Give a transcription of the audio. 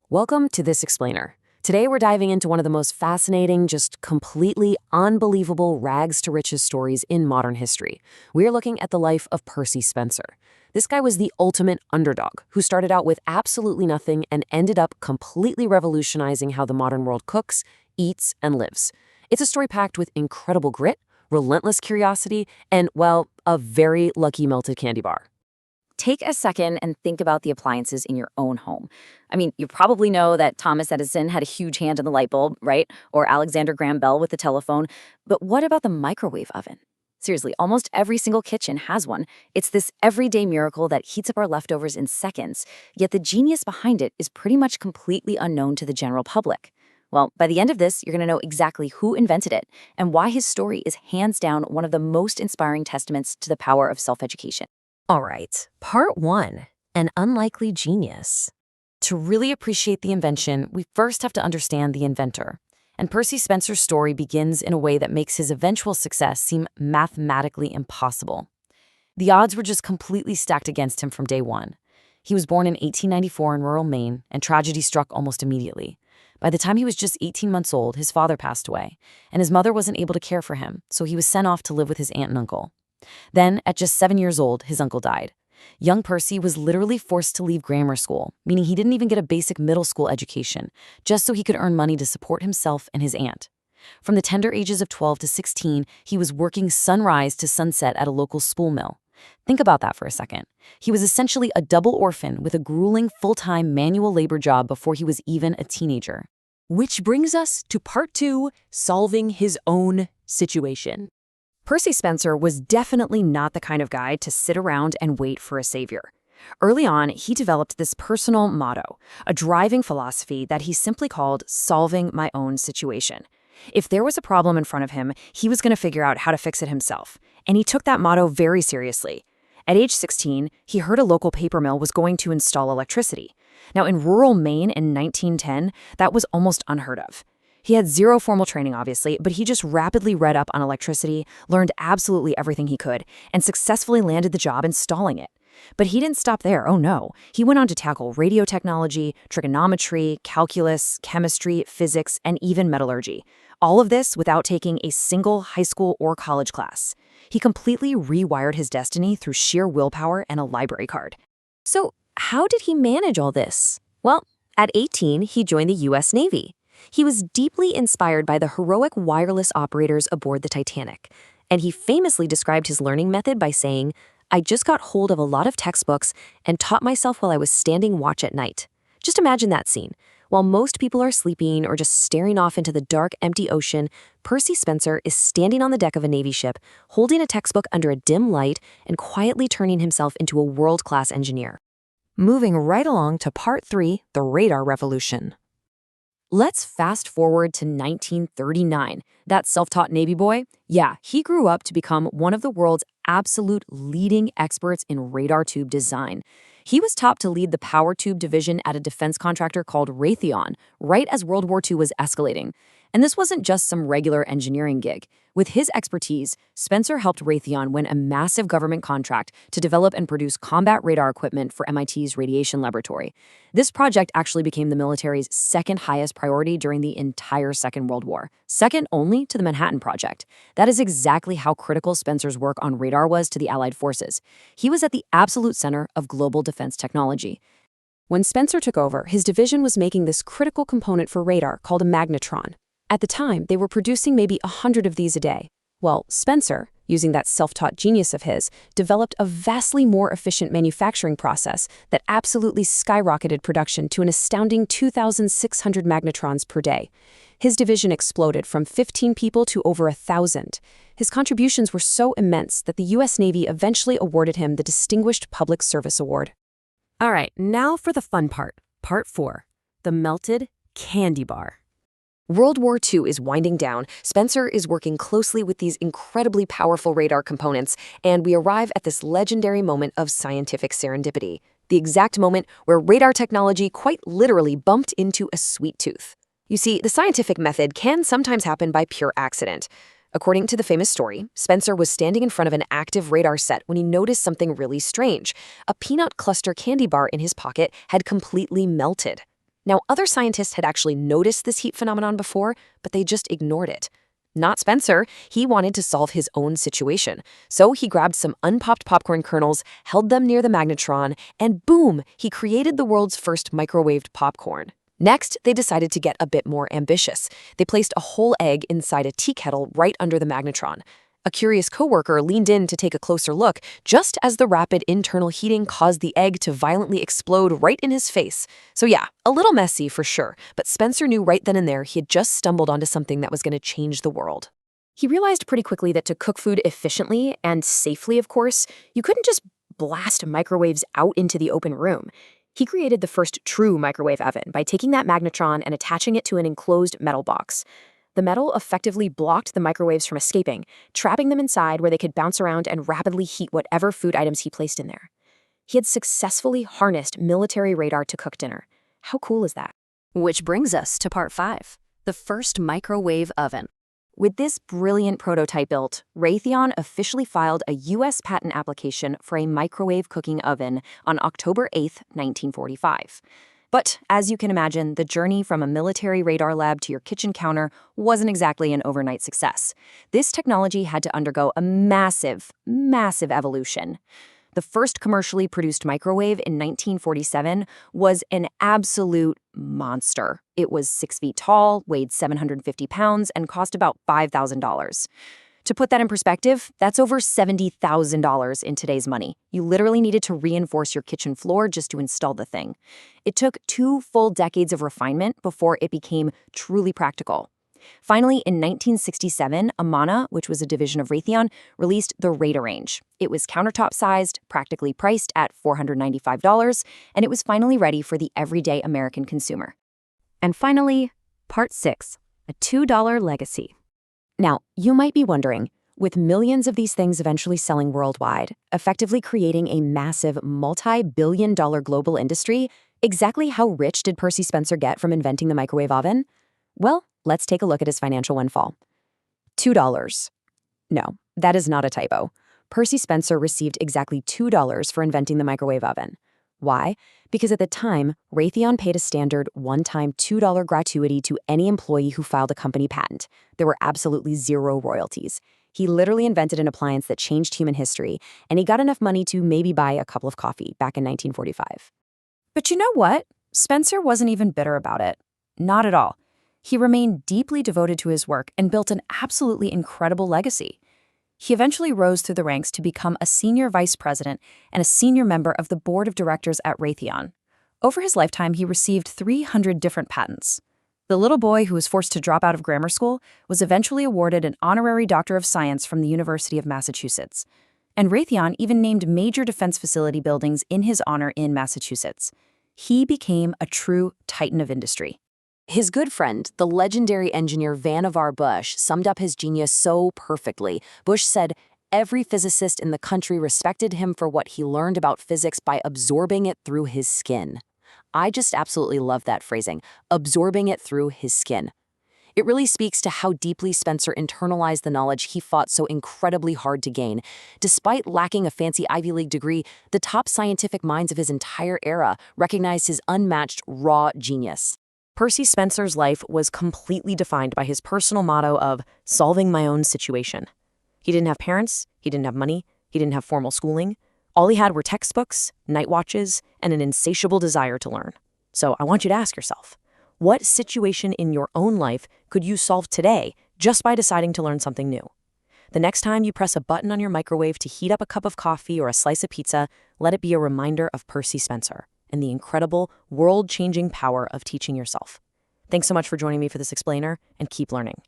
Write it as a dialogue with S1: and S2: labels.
S1: Welcome to This Explainer. Today we're diving into one of the most fascinating, just completely unbelievable rags to riches stories in modern history. We're looking at the life of Percy Spencer. This guy was the ultimate underdog who started out with absolutely nothing and ended up completely revolutionizing how the modern world cooks, eats, and lives. It's a story packed with incredible grit, relentless curiosity, and, well, a very lucky melted candy bar.
S2: Take a second and think about the appliances in your own home. I mean, you probably know that Thomas Edison had a huge hand in the light bulb, right? Or Alexander Graham Bell with the telephone. But what about the microwave oven? Seriously, almost every single kitchen has one. It's this everyday miracle that heats up our leftovers in seconds, yet the genius behind it is pretty much completely unknown to the general public. Well, by the end of this, you're going to know exactly who invented it and why his story is hands down one of the most inspiring testaments to the power of self-education.
S1: All right, part 1, an unlikely genius. To really appreciate the invention, we first have to understand the inventor. And Percy Spencer's story begins in a way that makes his eventual success seem mathematically impossible. The odds were just completely stacked against him from day one. He was born in 1894 in rural Maine, and tragedy struck almost immediately. By the time he was just 18 months old, his father passed away, and his mother wasn't able to care for him, so he was sent off to live with his aunt and uncle. Then, at just 7 years old, his uncle died. Young Percy was literally forced to leave grammar school, meaning he didn't even get a basic middle school education, just so he could earn money to support himself and his aunt. From the tender ages of 12 to 16, he was working sunrise to sunset at a local spool mill. Think about that for a second. He was essentially a double orphan with a grueling full-time manual labor job before he was even a teenager.
S3: Which brings us to part 2, solving his own situation. Percy Spencer was definitely not the kind of guy to sit around and wait for a savior. Early on, he developed this personal motto, a driving philosophy that he simply called solving my own situation. If there was a problem in front of him, he was going to figure out how to fix it himself, and he took that motto very seriously. At age 16, he heard a local paper mill was going to install electricity. Now, in rural Maine in 1910, that was almost unheard of. He had zero formal training, obviously, but he just rapidly read up on electricity, learned absolutely everything he could, and successfully landed the job installing it. But he didn't stop there, oh no. He went on to tackle radio technology, trigonometry, calculus, chemistry, physics, and even metallurgy. All of this without taking a single high school or college class. He completely rewired his destiny through sheer willpower and a library card.
S1: So, how did he manage all this? Well, at 18, he joined the U.S. Navy. He was deeply inspired by the heroic wireless operators aboard the Titanic, and he famously described his learning method by saying, "I just got hold of a lot of textbooks and taught myself while I was standing watch at night." Just imagine that scene. While most people are sleeping or just staring off into the dark, empty ocean, Percy Spencer is standing on the deck of a Navy ship, holding a textbook under a dim light and quietly turning himself into a world-class engineer. Moving right along to part 3, the radar revolution. Let's fast forward to 1939. That self-taught Navy boy? Yeah, he grew up to become one of the world's absolute leading experts in radar tube design. He was taught to lead the power tube division at a defense contractor called Raytheon, right as World War II was escalating. And this wasn't just some regular engineering gig. With his expertise, Spencer helped Raytheon win a massive government contract to develop and produce combat radar equipment for MIT's radiation laboratory. This project actually became the military's second highest priority during the entire Second World War, second only to the Manhattan Project. That is exactly how critical Spencer's work on radar was to the Allied forces. He was at the absolute center of global defense technology.
S3: When Spencer took over, his division was making this critical component for radar called a magnetron. At the time, they were producing maybe 100 of these a day. Well, Spencer, using that self-taught genius of his, developed a vastly more efficient manufacturing process that absolutely skyrocketed production to an astounding 2,600 magnetrons per day. His division exploded from 15 people to over 1,000. His contributions were so immense that the U.S. Navy eventually awarded him the Distinguished Public Service Award.
S1: All right, now for the fun part, part 4, the melted candy bar. World War II is winding down. Spencer is working closely with these incredibly powerful radar components, and we arrive at this legendary moment of scientific serendipity, the exact moment where radar technology quite literally bumped into a sweet tooth. You see, the scientific method can sometimes happen by pure accident. According to the famous story, Spencer was standing in front of an active radar set when he noticed something really strange. A peanut cluster candy bar in his pocket had completely melted. Now, other scientists had actually noticed this heat phenomenon before, but they just ignored it. Not Spencer. He wanted to solve his own situation. So he grabbed some unpopped popcorn kernels, held them near the magnetron, and boom, he created the world's first microwaved popcorn. Next, they decided to get a bit more ambitious. They placed a whole egg inside a tea kettle right under the magnetron. A curious coworker leaned in to take a closer look, just as the rapid internal heating caused the egg to violently explode right in his face. So yeah, a little messy for sure, but Spencer knew right then and there he had just stumbled onto something that was going to change the world.
S3: He realized pretty quickly that to cook food efficiently and safely, of course, you couldn't just blast microwaves out into the open room. He created the first true microwave oven by taking that magnetron and attaching it to an enclosed metal box. The metal effectively blocked the microwaves from escaping, trapping them inside where they could bounce around and rapidly heat whatever food items he placed in there. He had successfully harnessed military radar to cook dinner. How cool is that?
S2: Which brings us to part 5, the first microwave oven. With this brilliant prototype built, Raytheon officially filed a U.S. patent application for a microwave cooking oven on October 8, 1945. But as you can imagine, the journey from a military radar lab to your kitchen counter wasn't exactly an overnight success. This technology had to undergo a massive, massive evolution. The first commercially produced microwave in 1947 was an absolute monster. It was 6 feet tall, weighed 750 pounds, and cost about $5,000. To put that in perspective, that's over $70,000 in today's money. You literally needed to reinforce your kitchen floor just to install the thing. It took 2 full decades of refinement before it became truly practical. Finally, in 1967, Amana, which was a division of Raytheon, released the Raider range. It was countertop-sized, practically priced at $495, and it was finally ready for the everyday American consumer.
S1: And finally, part 6, a $2 legacy. Now, you might be wondering, with millions of these things eventually selling worldwide, effectively creating a massive multi-billion-dollar global industry, exactly how rich did Percy Spencer get from inventing the microwave oven? Well, let's take a look at his financial windfall. $2. No, that is not a typo. Percy Spencer received exactly $2 for inventing the microwave oven. Why? Because at the time, Raytheon paid a standard one-time $2 gratuity to any employee who filed a company patent. There were absolutely zero royalties. He literally invented an appliance that changed human history, and he got enough money to maybe buy a cup of coffee back in 1945.
S3: But you know what? Spencer wasn't even bitter about it. Not at all. He remained deeply devoted to his work and built an absolutely incredible legacy. He eventually rose through the ranks to become a senior vice president and a senior member of the board of directors at Raytheon. Over his lifetime, he received 300 different patents. The little boy who was forced to drop out of grammar school was eventually awarded an honorary Doctor of Science from the University of Massachusetts. And Raytheon even named major defense facility buildings in his honor in Massachusetts. He became a true titan of industry.
S1: His good friend, the legendary engineer Vannevar Bush, summed up his genius so perfectly. Bush said, "Every physicist in the country respected him for what he learned about physics by absorbing it through his skin." I just absolutely love that phrasing, absorbing it through his skin. It really speaks to how deeply Spencer internalized the knowledge he fought so incredibly hard to gain. Despite lacking a fancy Ivy League degree, the top scientific minds of his entire era recognized his unmatched raw genius. Percy Spencer's life was completely defined by his personal motto of solving my own situation. He didn't have parents, he didn't have money, he didn't have formal schooling. All he had were textbooks, night watches, and an insatiable desire to learn. So I want you to ask yourself, what situation in your own life could you solve today just by deciding to learn something new? The next time you press a button on your microwave to heat up a cup of coffee or a slice of pizza, let it be a reminder of Percy Spencer and the incredible, world-changing power of teaching yourself. Thanks so much for joining me for this explainer, and keep learning.